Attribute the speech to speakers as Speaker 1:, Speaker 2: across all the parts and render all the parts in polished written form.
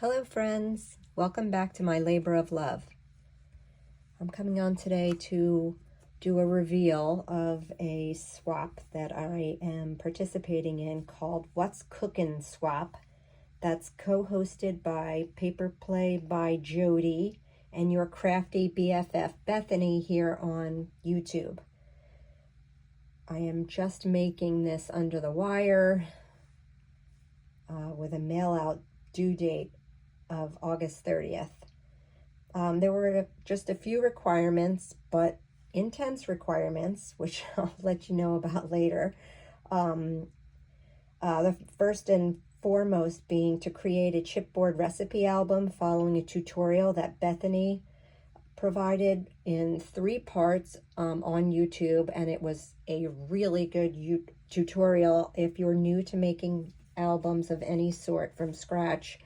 Speaker 1: Hello friends, welcome back to my labor of love. I'm coming on today to do a reveal of a swap that I am participating in called What's Cookin' Swap. That's co-hosted by Paper Play by Jody and your crafty BFF Bethany here on YouTube. I am just making this under the wire with a mail out due date of August 30th. There were just a few requirements, but intense requirements, which I'll let you know about later. The first and foremost being to create a chipboard recipe album following a tutorial that Bethany provided in 3 parts on YouTube, and it was a really good tutorial. If you're new to making albums of any sort from scratch,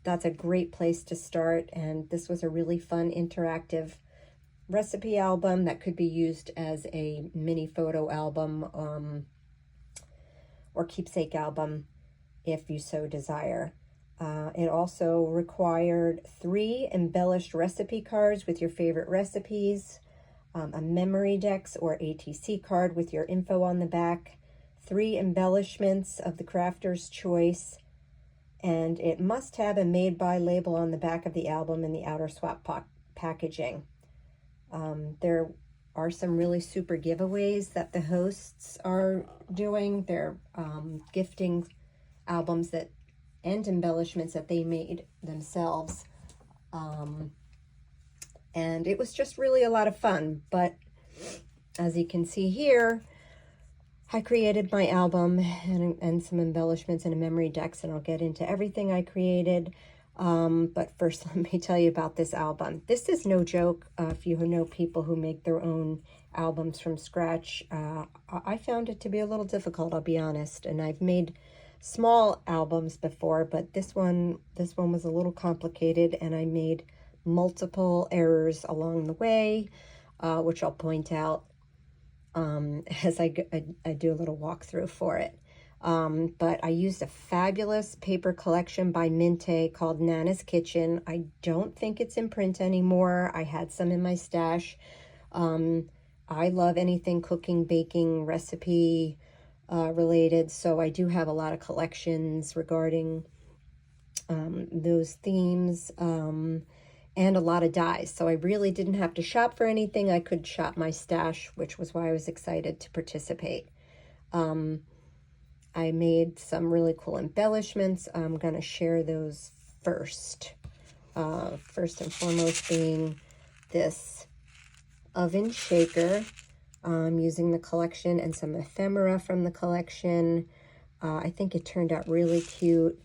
Speaker 1: that's a great place to start. And this was a really fun interactive recipe album that could be used as a mini photo album or keepsake album if you so desire. It also required 3 embellished recipe cards with your favorite recipes, a memory dex or ATC card with your info on the back, 3 embellishments of the crafter's choice, and it must have a made by label on the back of the album in the outer swap packaging. There are some really super giveaways that the hosts are doing. They're gifting albums and embellishments that they made themselves. And it was just really a lot of fun. But as you can see here, I created my album and some embellishments and a memory dex, and I'll get into everything I created. But first, let me tell you about this album. This is no joke. If you know people who make their own albums from scratch, I found it to be a little difficult, I'll be honest. And I've made small albums before, but this one was a little complicated, and I made multiple errors along the way, which I'll point out as I do a little walkthrough for it. But I used a fabulous paper collection by Minte called Nana's Kitchen. I don't think it's in print anymore. I had some in my stash. I love anything cooking, baking, recipe related, so I do have a lot of collections regarding those themes, and a lot of dies. So I really didn't have to shop for anything. I could shop my stash, which was why I was excited to participate. I made some really cool embellishments. I'm going to share those first. First and foremost being this oven shaker. Using the collection and some ephemera from the collection. I think it turned out really cute.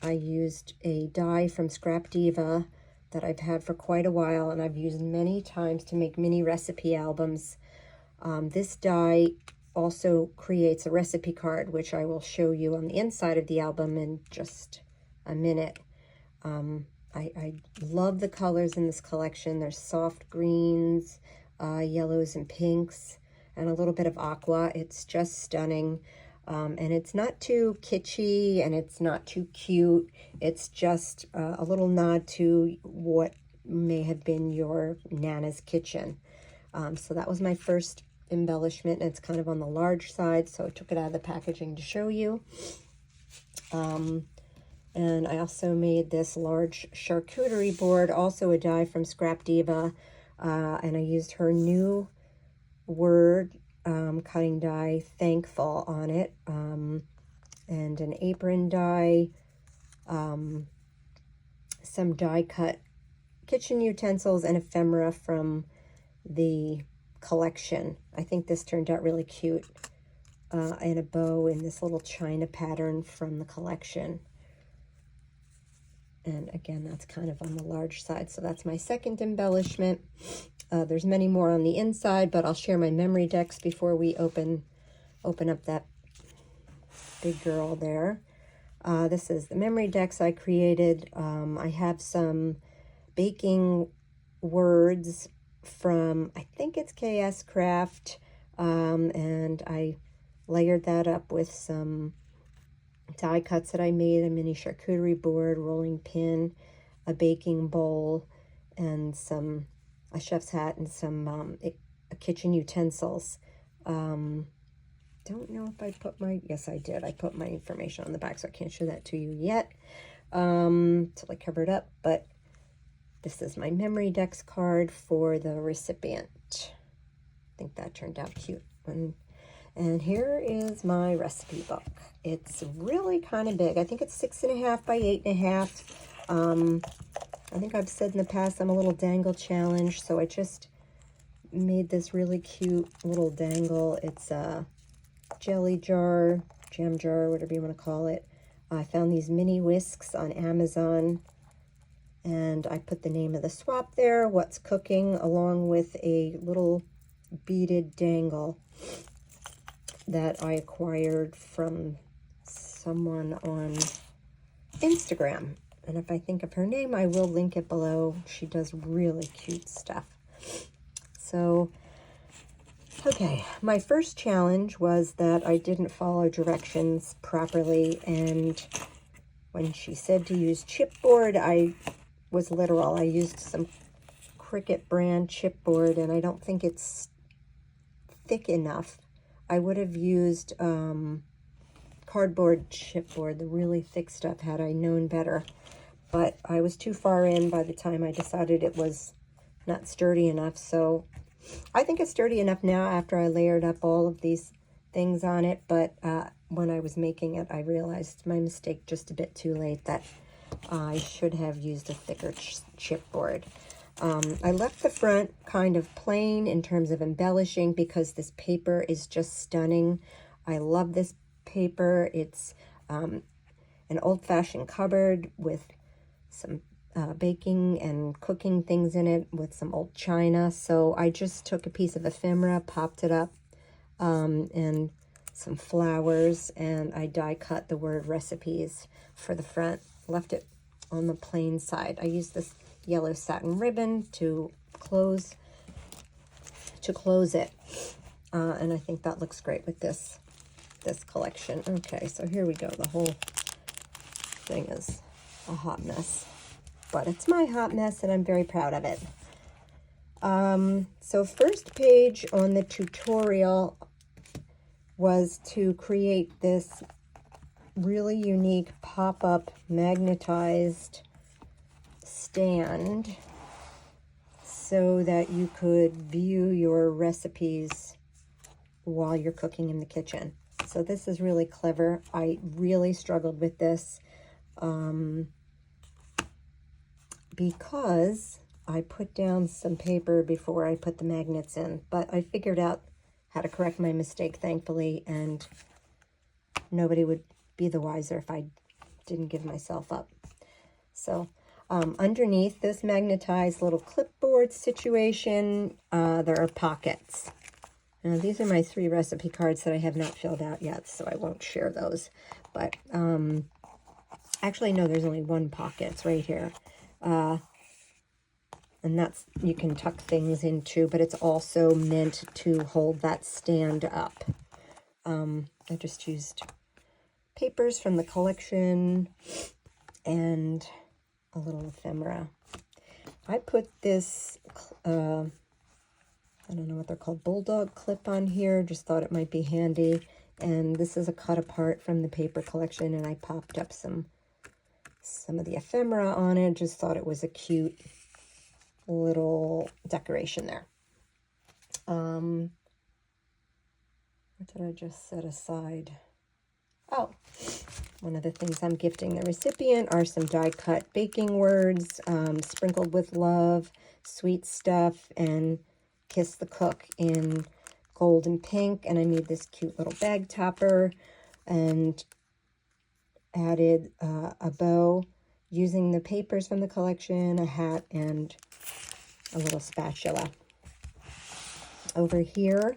Speaker 1: I used a die from Scrap Diva that I've had for quite a while, and I've used many times to make mini recipe albums. This die also creates a recipe card, which I will show you on the inside of the album in just a minute. I love the colors in this collection. There's soft greens, yellows and pinks, and a little bit of aqua. It's just stunning. And it's not too kitschy and it's not too cute. It's just a little nod to what may have been your Nana's kitchen. So that was my first embellishment, and it's kind of on the large side, so I took it out of the packaging to show you. And I also made this large charcuterie board, also a die from Scrap Diva, and I used her new word cutting die, Thankful, on it, and an apron die, some die cut kitchen utensils, and ephemera from the collection. I think this turned out really cute, and a bow in this little china pattern from the collection. And again, that's kind of on the large side. So that's my second embellishment. There's many more on the inside, but I'll share my memory decks before we open up that big girl there. This is the memory decks I created. I have some baking words from, I think it's KS Craft, and I layered that up with some die cuts that I made, a mini charcuterie board, rolling pin, a baking bowl, and a chef's hat, and some kitchen utensils. Don't know if I put yes, I did. I put my information on the back, so I can't show that to you yet till I cover it up. But this is my memory decks card for the recipient. I think that turned out cute. And here is my recipe book. It's really kind of big. I think it's 6.5 by 8.5. I think I've said in the past I'm a little dangle challenge, so I just made this really cute little dangle. It's a jelly jar, jam jar, whatever you want to call it. I found these mini whisks on Amazon, and I put the name of the swap there, what's cooking, along with a little beaded dangle that I acquired from someone on Instagram. And if I think of her name, I will link it below. She does really cute stuff. So, okay, my first challenge was that I didn't follow directions properly, and when she said to use chipboard, I was literal. I used some Cricut brand chipboard, and I don't think it's thick enough. I would have used cardboard chipboard, the really thick stuff, had I known better. But I was too far in by the time I decided it was not sturdy enough. So I think it's sturdy enough now after I layered up all of these things on it. But when I was making it, I realized my mistake just a bit too late, that I should have used a thicker chipboard. I left the front kind of plain in terms of embellishing because this paper is just stunning. I love this paper. It's an old-fashioned cupboard with some baking and cooking things in it with some old china. So I just took a piece of ephemera, popped it up, and some flowers, and I die cut the word recipes for the front, left it on the plain side. I used this yellow satin ribbon to close it, and I think that looks great with this collection. Okay, so here we go. The whole thing is a hot mess, but it's my hot mess and I'm very proud of it. So first page on the tutorial was to create this really unique pop-up magnetized stand so that you could view your recipes while you're cooking in the kitchen. So this is really clever. I really struggled with this because I put down some paper before I put the magnets in, but I figured out how to correct my mistake, thankfully, and nobody would be the wiser if I didn't give myself up. So underneath this magnetized little clipboard situation, there are pockets. Now, these are my 3 recipe cards that I have not filled out yet, so I won't share those. But actually, no, there's only 1 pocket. It's right here. And that's, you can tuck things into, but it's also meant to hold that stand up. I just used papers from the collection and a little ephemera. I put this, I don't know what they're called, bulldog clip on here. Just thought it might be handy. And this is a cut apart from the paper collection, and I popped up some of the ephemera on it. Just thought it was a cute little decoration there. What did I just set aside? Oh, one of the things I'm gifting the recipient are some die-cut baking words, sprinkled with love, sweet stuff, and kiss the cook in gold and pink. And I made this cute little bag topper and added a bow using the papers from the collection, a hat, and a little spatula. Over here,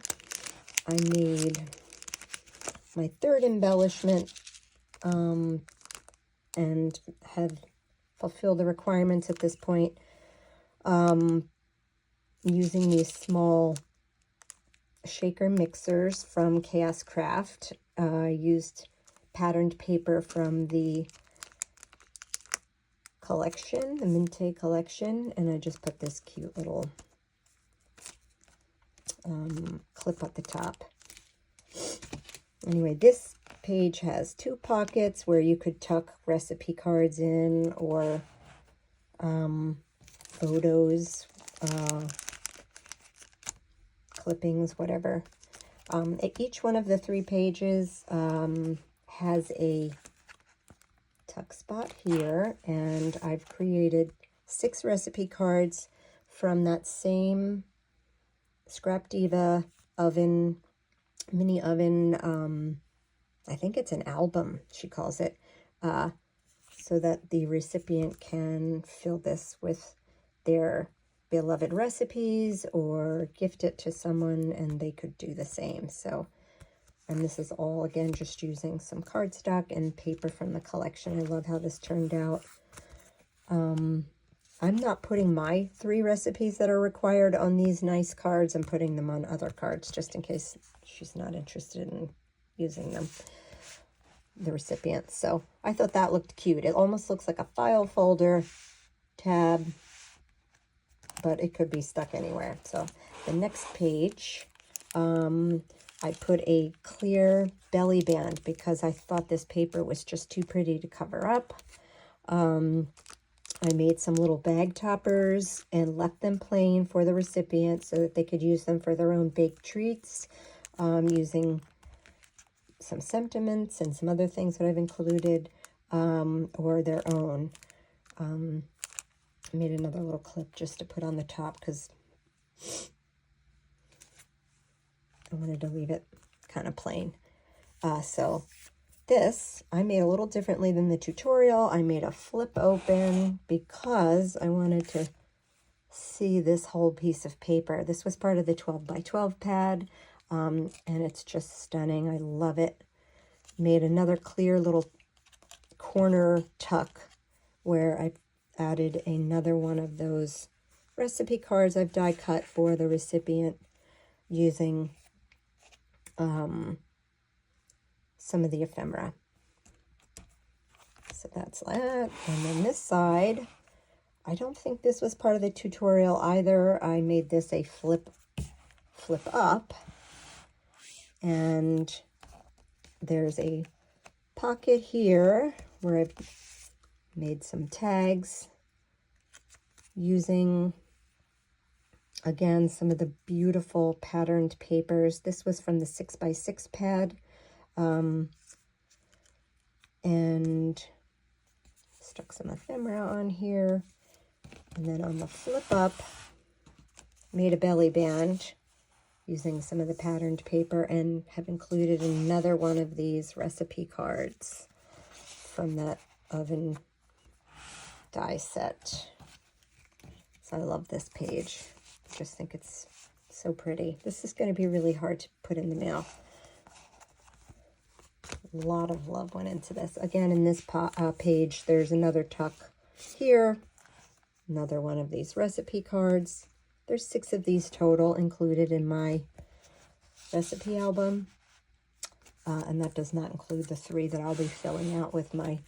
Speaker 1: I made my 3rd embellishment and have fulfilled the requirements at this point using these small shaker mixers from Chaos Craft. I used patterned paper from the collection, the Minte collection, and I just put this cute little clip at the top. Anyway, this page has 2 pockets where you could tuck recipe cards in, or photos, clippings, whatever. Each one of the 3 pages has a tuck spot here, and I've created 6 recipe cards from that same Scrap Diva oven, mini oven. I think it's an album, she calls it, so that the recipient can fill this with their beloved recipes or gift it to someone and they could do the same. So, and this is all, again, just using some cardstock and paper from the collection. I love how this turned out. I'm not putting my 3 recipes that are required on these nice cards. I'm putting them on other cards just in case she's not interested in using them, the recipient. So I thought that looked cute. It almost looks like a file folder tab, but it could be stuck anywhere. So the next page, I put a clear belly band because I thought this paper was just too pretty to cover up. I made some little bag toppers and left them plain for the recipient so that they could use them for their own baked treats, using some sentiments and some other things that I've included, or their own. I made another little clip just to put on the top because I wanted to leave it kind of plain. So this, I made a little differently than the tutorial. I made a flip open because I wanted to see this whole piece of paper. This was part of the 12 by 12 pad, and it's just stunning. I love it. Made another clear little corner tuck where I added another one of those recipe cards I've die cut for the recipient using some of the ephemera. So that's that. And then this side, I don't think this was part of the tutorial either. I made this a flip up, and there's a pocket here where I've made some tags using, again, some of the beautiful patterned papers. This was from the 6x6 pad, and stuck some ephemera on here. And then on the flip up, made a belly band using some of the patterned paper, and have included another one of these recipe cards from that oven die set. So I love this page. I just think it's so pretty. This is going to be really hard to put in the mail. A lot of love went into this. Again, in this page, there's another tuck here. Another one of these recipe cards. There's 6 of these total included in my recipe album. And that does not include the 3 that I'll be filling out with my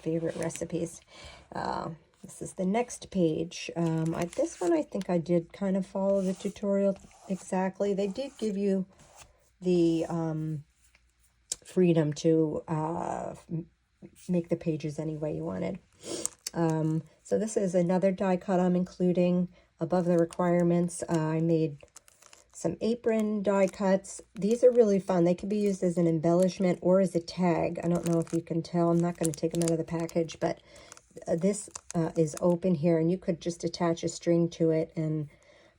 Speaker 1: favorite recipes. This is the next page. This one, I think I did kind of follow the tutorial exactly. They did give you the freedom to make the pages any way you wanted. So this is another die cut I'm including above the requirements. I made some apron die cuts. These are really fun. They could be used as an embellishment or as a tag. I don't know if you can tell. I'm not going to take them out of the package, but this is open here, and you could just attach a string to it and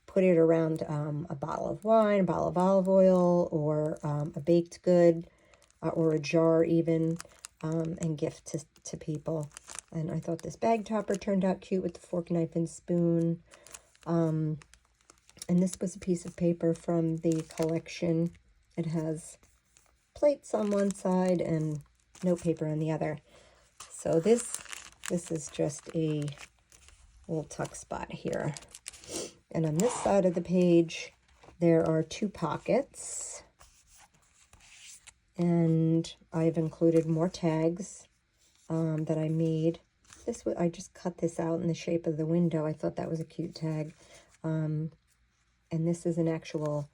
Speaker 1: put it around a bottle of wine, a bottle of olive oil, or a baked good, or a jar even, and gift to people. And I thought this bag topper turned out cute with the fork, knife, and spoon. And this was a piece of paper from the collection. It has plates on one side and note paper on the other. So this is just a little tuck spot here. And on this side of the page, there are 2 pockets. And I've included more tags that I made. I just cut this out in the shape of the window. I thought that was a cute tag. And this is an actual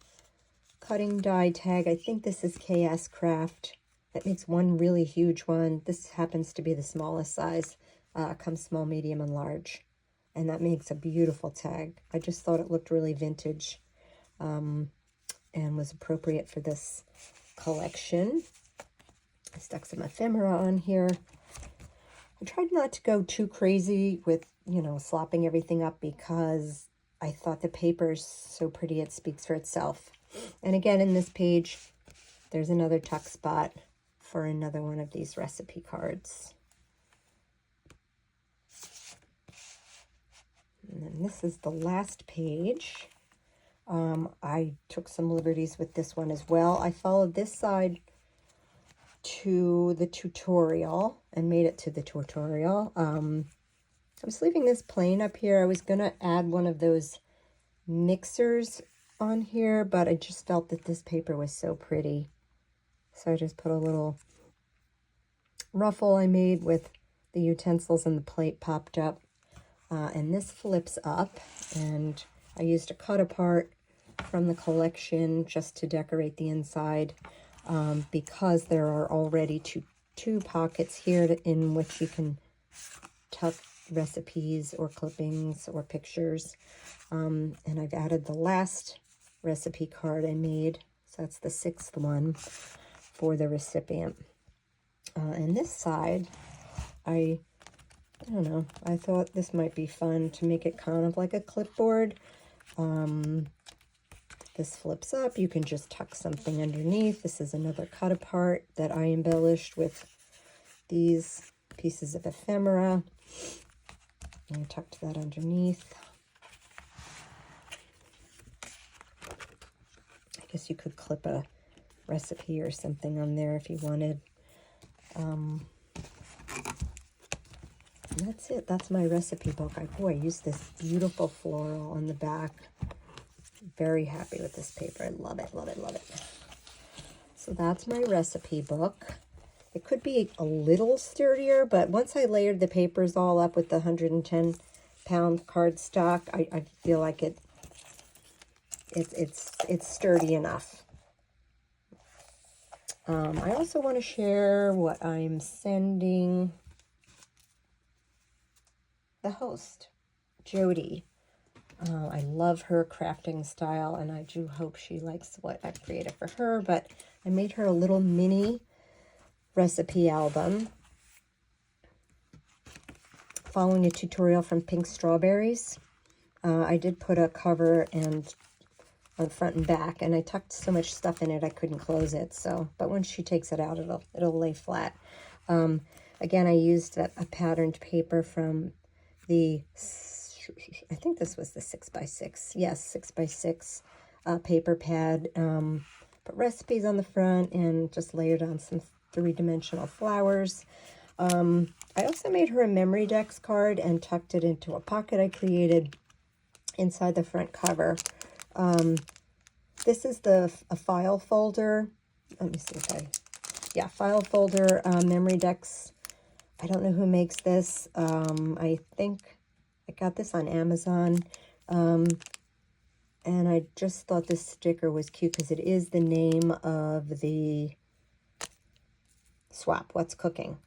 Speaker 1: cutting die tag. I think this is KS Craft. That makes one really huge one. This happens to be the smallest size. Comes small, medium, and large. And that makes a beautiful tag. I just thought it looked really vintage and was appropriate for this collection. I stuck some ephemera on here. I tried not to go too crazy with, slopping everything up because I thought the paper is so pretty it speaks for itself. And again, in this page, there's another tuck spot for another one of these recipe cards. And then this is the last page. I took some liberties with this one as well. I followed this side to the tutorial and made it to the tutorial. I was leaving this plain up here. I was going to add one of those mixers on here, but I just felt that this paper was so pretty. So I just put a little ruffle I made with the utensils and the plate popped up. And this flips up, and I used a cut apart from the collection just to decorate the inside. Because there are already two pockets here in which you can tuck recipes or clippings or pictures. And I've added the last recipe card I made, so that's the 6th one for the recipient. And this side, I don't know, I thought this might be fun to make it kind of like a clipboard. This flips up. You can just tuck something underneath. This is another cut apart that I embellished with these pieces of ephemera. And I tucked that underneath. I guess you could clip a recipe or something on there if you wanted. And that's it. That's my recipe book. I used this beautiful floral on the back. Very happy with this paper. I love it, love it, love it. So that's my recipe book. It could be a little sturdier, but once I layered the papers all up with the 110-pound cardstock, I feel like it's sturdy enough. I also want to share what I'm sending the host, Jody. I love her crafting style, and I do hope she likes what I've created for her, but I made her a little mini recipe album following a tutorial from Pink Strawberries. I did put a cover and on front and back, and I tucked so much stuff in it I couldn't close it. So, but once she takes it out, it'll lay flat. Again, I used a patterned paper from the, I think this was the 6x6. Yes, 6x6 paper pad. Put recipes on the front and just layered on some three-dimensional flowers. I also made her a memory decks card and tucked it into a pocket I created inside the front cover. This is a file folder. Let me see if file folder, memory decks. I don't know who makes this. I think I got this on Amazon. And I just thought this sticker was cute because it is the name of the swap, What's Cooking.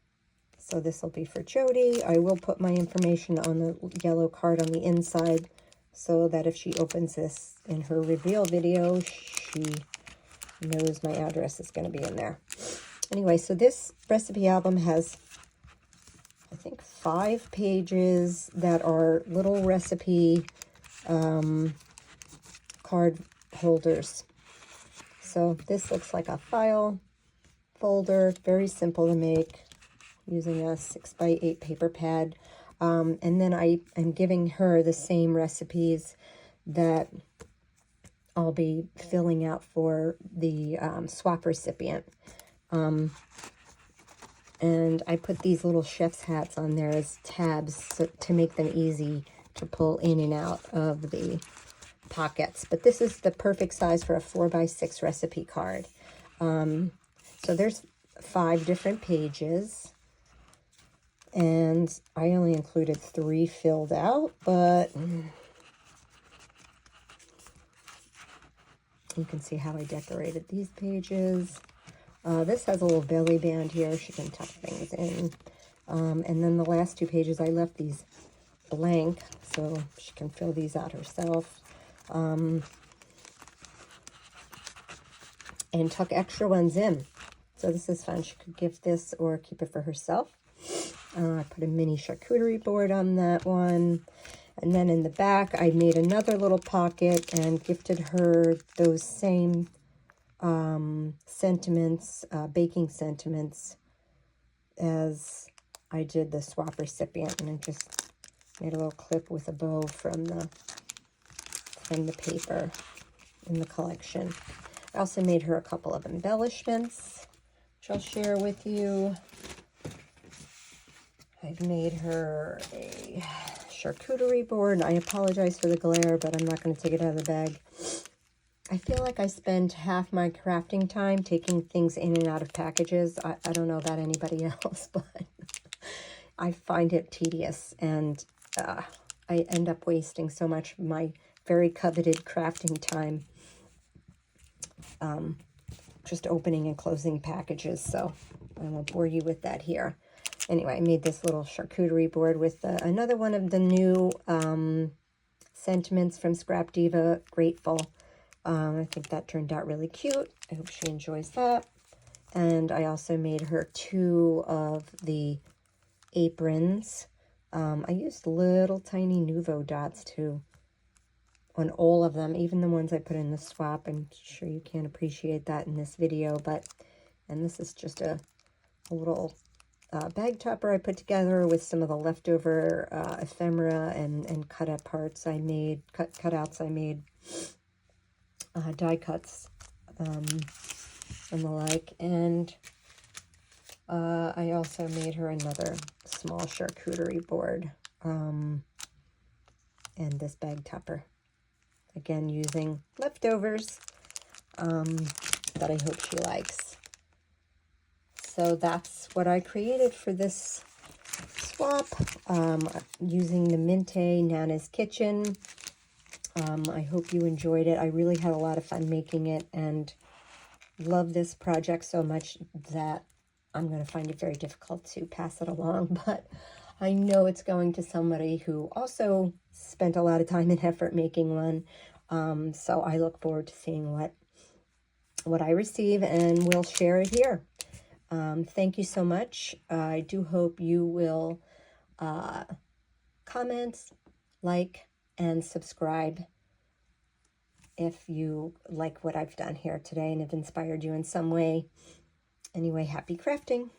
Speaker 1: So this will be for Jody. I will put my information on the yellow card on the inside so that if she opens this in her reveal video, she knows my address is going to be in there. Anyway, so this recipe album has, I think, 5 pages that are little recipe card holders. So this looks like a file folder, very simple to make, using a 6x8 paper pad. And then I am giving her the same recipes that I'll be filling out for the swap recipient. And I put these little chef's hats on there as tabs to make them easy to pull in and out of the pockets. But this is the perfect size for a 4x6 recipe card. So So there's 5 different pages, and I only included 3 filled out, but you can see how I decorated these pages. This has a little belly band here. She can tuck things in. And then the last 2 pages, I left these blank, so she can fill these out herself. And tuck extra ones in. So this is fun. She could give this or keep it for herself. I put a mini charcuterie board on that one. And then in the back, I made another little pocket and gifted her those same sentiments, baking sentiments, as I did the swap recipient. And I just made a little clip with a bow from the paper in the collection. I also made her a couple of embellishments, which I'll share with you. I've made her a charcuterie board. I apologize for the glare, but I'm not going to take it out of the bag. I feel like I spend half my crafting time taking things in and out of packages. I don't know about anybody else, but I find it tedious, and I end up wasting so much of my very coveted crafting time just opening and closing packages, so I won't bore you with that here. Anyway, I made this little charcuterie board with another one of the new sentiments from Scrap Diva, Grateful. I think that turned out really cute. I hope she enjoys that. And I also made her 2 of the aprons. I used little tiny Nouveau dots too on all of them, even the ones I put in the swap. I'm sure you can't appreciate that in this video, and this is just a little bag topper I put together with some of the leftover ephemera and cut up parts I made, cutouts I made, die cuts, and the like. And I also made her another small charcuterie board, and this bag topper. Again, using leftovers that I hope she likes. So that's what I created for this swap, using the Minte Nana's Kitchen. I hope you enjoyed it. I really had a lot of fun making it, and love this project so much that I'm going to find it very difficult to pass it along, but I know it's going to somebody who also spent a lot of time and effort making one. So I look forward to seeing what I receive, and we'll share it here. Thank you so much. I do hope you will comment, like, and subscribe if you like what I've done here today and have inspired you in some way. Anyway, happy crafting.